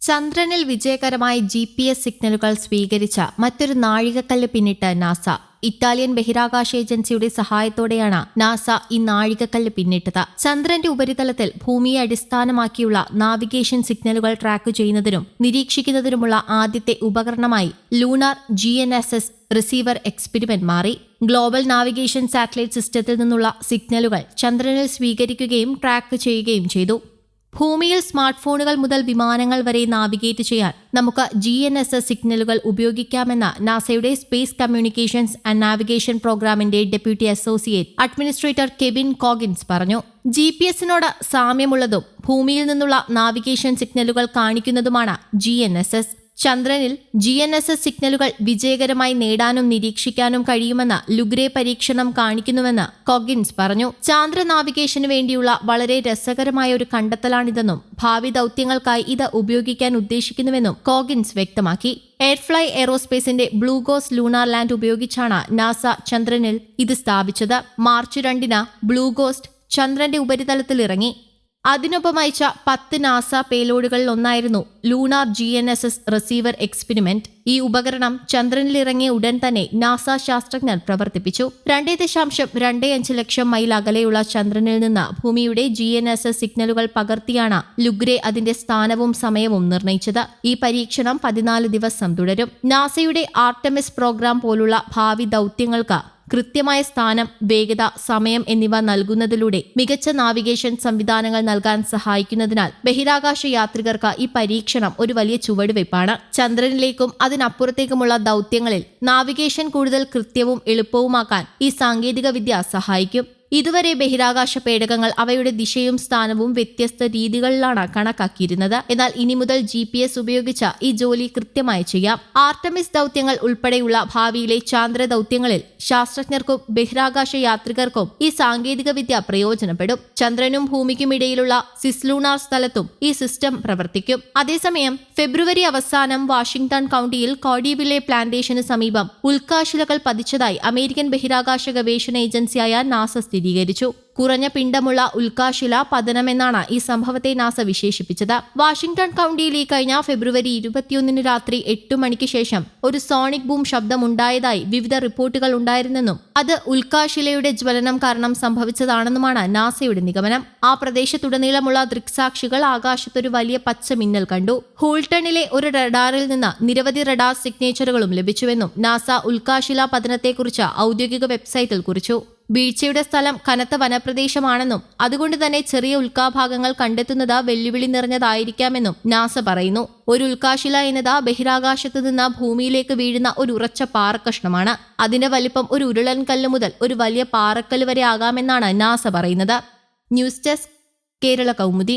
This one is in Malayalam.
ചന്ദ്രനിൽ വിജയകരമായി GPS സിഗ്നലുകൾ സ്വീകരിച്ച മറ്റൊരു നാഴികക്കല്ല് പിന്നിട്ട് നാസ. ഇറ്റാലിയൻ ബഹിരാകാശ ഏജൻസിയുടെ സഹായത്തോടെയാണ് നാസ ഈ നാഴികക്കല്ല് പിന്നിട്ടത്. ചന്ദ്രന്റെ ഉപരിതലത്തിൽ ഭൂമിയെ അടിസ്ഥാനമാക്കിയുള്ള നാവിഗേഷൻ സിഗ്നലുകൾ ട്രാക്ക് ചെയ്യുന്നതിനും നിരീക്ഷിക്കുന്നതിനുമുള്ള ആദ്യത്തെ ഉപകരണമായി ലൂണാർ GNSS റിസീവർ എക്സ്പെരിമെന്റ് മാറി. ഗ്ലോബൽ നാവിഗേഷൻ സാറ്റലൈറ്റ് സിസ്റ്റത്തിൽ നിന്നുള്ള സിഗ്നലുകൾ ചന്ദ്രനിൽ സ്വീകരിക്കുകയും ട്രാക്ക് ചെയ്യുകയും ചെയ്തു. ഭൂമിയിൽ സ്മാർട്ട് ഫോണുകൾ മുതൽ വിമാനങ്ങൾ വരെ നാവിഗേറ്റ് ചെയ്യാൻ നമുക്ക് GNSS സിഗ്നലുകൾ ഉപയോഗിക്കാമെന്ന് നാസയുടെ സ്പേസ് കമ്മ്യൂണിക്കേഷൻസ് ആൻഡ് നാവിഗേഷൻ പ്രോഗ്രാമിന്റെ ഡെപ്യൂട്ടി അസോസിയേറ്റ് അഡ്മിനിസ്ട്രേറ്റർ കെവിൻ കോഗിൻസ് പറഞ്ഞു. GPS-നോട് സാമ്യമുള്ളതും ഭൂമിയിൽ നിന്നുള്ള നാവിഗേഷൻ സിഗ്നലുകൾ കാണിക്കുന്നതുമാണ് GNSS. ചന്ദ്രനിൽ GNSS സിഗ്നലുകൾ വിജയകരമായി നേടാനും നിരീക്ഷിക്കാനും കഴിയുമെന്ന് ലുഗ്രേ പരീക്ഷണം കാണിക്കുന്നുവെന്ന് കോഗിൻസ് പറഞ്ഞു. ചാന്ദ്ര നാവിഗേഷന് വേണ്ടിയുള്ള വളരെ രസകരമായ ഒരു കണ്ടെത്തലാണിതെന്നും ഭാവി ദൌത്യങ്ങൾക്കായി ഇത് ഉപയോഗിക്കാൻ ഉദ്ദേശിക്കുന്നുവെന്നും കോഗിൻസ് വ്യക്തമാക്കി. എയർഫ്ലൈ എയ്റോസ്പേസിന്റെ ബ്ലൂ ഗോസ്റ്റ് ലൂണാർ ലാൻഡ് ഉപയോഗിച്ചാണ് നാസ ചന്ദ്രനിൽ ഇത് സ്ഥാപിച്ചത്. മാർച്ച് 2-ന് ബ്ലൂ ഗോസ്റ്റ് ചന്ദ്രന്റെ ഉപരിതലത്തിൽ ഇറങ്ങി. അതിനൊപ്പം അയച്ച 10 നാസ പേലോഡുകളിൽ ഒന്നായിരുന്നു ലൂണാർ GNSS റിസീവർ എക്സ്പെരിമെന്റ്. ഈ ഉപകരണം ചന്ദ്രനിലിറങ്ങിയ ഉടൻ തന്നെ നാസ ശാസ്ത്രജ്ഞർ പ്രവർത്തിപ്പിച്ചു. 2.25 ലക്ഷം മൈൽ അകലെയുള്ള ചന്ദ്രനിൽ നിന്ന് ഭൂമിയുടെ GNSS സിഗ്നലുകൾ പകർത്തിയാണ് ലുഗ്രേ അതിന്റെ സ്ഥാനവും സമയവും നിർണയിച്ചത്. ഈ പരീക്ഷണം 14 ദിവസം തുടരും. നാസയുടെ ആർടെമിസ് പ്രോഗ്രാം പോലുള്ള ഭാവി ദൌത്യങ്ങൾക്ക് കൃത്യമായ സ്ഥാനം, വേഗത, സമയം എന്നിവ നൽകുന്നതിലൂടെ മികച്ച നാവിഗേഷൻ സംവിധാനങ്ങൾ നൽകാൻ സഹായിക്കുന്നതിനാൽ ബഹിരാകാശ യാത്രികർക്ക് ഈ പരീക്ഷണം ഒരു വലിയ ചുവടുവയ്പ്പാണ്. ചന്ദ്രനിലേക്കും അതിനപ്പുറത്തേക്കുമുള്ള ദൌത്യങ്ങളിൽ നാവിഗേഷൻ കൂടുതൽ കൃത്യവും എളുപ്പവുമാക്കാൻ ഈ സാങ്കേതിക വിദ്യ സഹായിക്കും. ഇതുവരെ ബഹിരാകാശ പേടകങ്ങൾ അവയുടെ ദിശയും സ്ഥാനവും വ്യത്യസ്ത രീതികളിലാണ് കണക്കാക്കിയിരുന്നത്. എന്നാൽ ഇനി മുതൽ GPS ഉപയോഗിച്ച് ഈ ജോലി കൃത്യമായി ചെയ്യാം. ആർടെമിസ് ദൌത്യങ്ങൾ ഉൾപ്പെടെയുള്ള ഭാവിയിലെ ചാന്ദ്ര ദൌത്യങ്ങളിൽ ശാസ്ത്രജ്ഞർക്കും ബഹിരാകാശ യാത്രികർക്കും ഈ സാങ്കേതിക വിദ്യ പ്രയോജനപ്പെടും. ചന്ദ്രനും ഭൂമിക്കും ഇടയിലുള്ള സിസ്ലൂണാർ സ്ഥലത്തും ഈ സിസ്റ്റം പ്രവർത്തിക്കും. അതേസമയം ഫെബ്രുവരി അവസാനം വാഷിംഗ്ടൺ കൗണ്ടിയിൽ കോഡിവില്ലെ പ്ലാന്റേഷന് സമീപം ഉൽക്കാശിലകൾ പതിച്ചതായി അമേരിക്കൻ ബഹിരാകാശ ഗവേഷണ ഏജൻസിയായ നാസ സ്ഥിരീകരിച്ചു. കുറഞ്ഞ പിണ്ഡമുള്ള ഉൽക്കാശില പതനമെന്നാണ് ഈ സംഭവത്തെ നാസ വിശേഷിപ്പിച്ചത്. വാഷിംഗ്ടൺ കൗണ്ടിയിൽ ഈ കഴിഞ്ഞ ഫെബ്രുവരി 21 രാത്രി 8 മണിക്ക് ശേഷം ഒരു സോണിക് ബൂം ശബ്ദമുണ്ടായതായി വിവിധ റിപ്പോർട്ടുകൾ ഉണ്ടായിരുന്നെന്നും അത് ഉൽക്കാശിലയുടെ ജ്വലനം കാരണം സംഭവിച്ചതാണെന്നുമാണ് നാസയുടെ നിഗമനം. ആ പ്രദേശത്തുടനീളമുള്ള ദൃക്സാക്ഷികൾ ആകാശത്തൊരു വലിയ പച്ച മിന്നൽ കണ്ടു. ഹൂൾട്ടണിലെ ഒരു റഡാറിൽ നിന്ന് നിരവധി റഡാർ സിഗ്നേച്ചറുകളും ലഭിച്ചുവെന്നും നാസ ഉൽക്കാശില പതനത്തെക്കുറിച്ച് ഔദ്യോഗിക വെബ്സൈറ്റിൽ കുറിച്ചു. വീഴ്ചയുടെ സ്ഥലം കനത്ത വനപ്രദേശമാണെന്നും അതുകൊണ്ട് തന്നെ ചെറിയ ഉൽക്കാഭാഗങ്ങൾ കണ്ടെത്തുന്നത് വെല്ലുവിളി നിറഞ്ഞതായിരിക്കാമെന്നും നാസ പറയുന്നു. ഒരു ഉൽക്കാശില എന്നത് ബഹിരാകാശത്ത് നിന്ന് ഭൂമിയിലേക്ക് വീഴുന്ന ഒരു ഉറച്ച പാറക്കഷ്ണമാണ്. അതിന്റെ വലിപ്പം ഒരു ഉരുളൻ കല്ല് മുതൽ ഒരു വലിയ പാറക്കല്ല് വരെ ആകാമെന്നാണ് നാസ പറയുന്നത്. News desk, Kerala Kaumudi.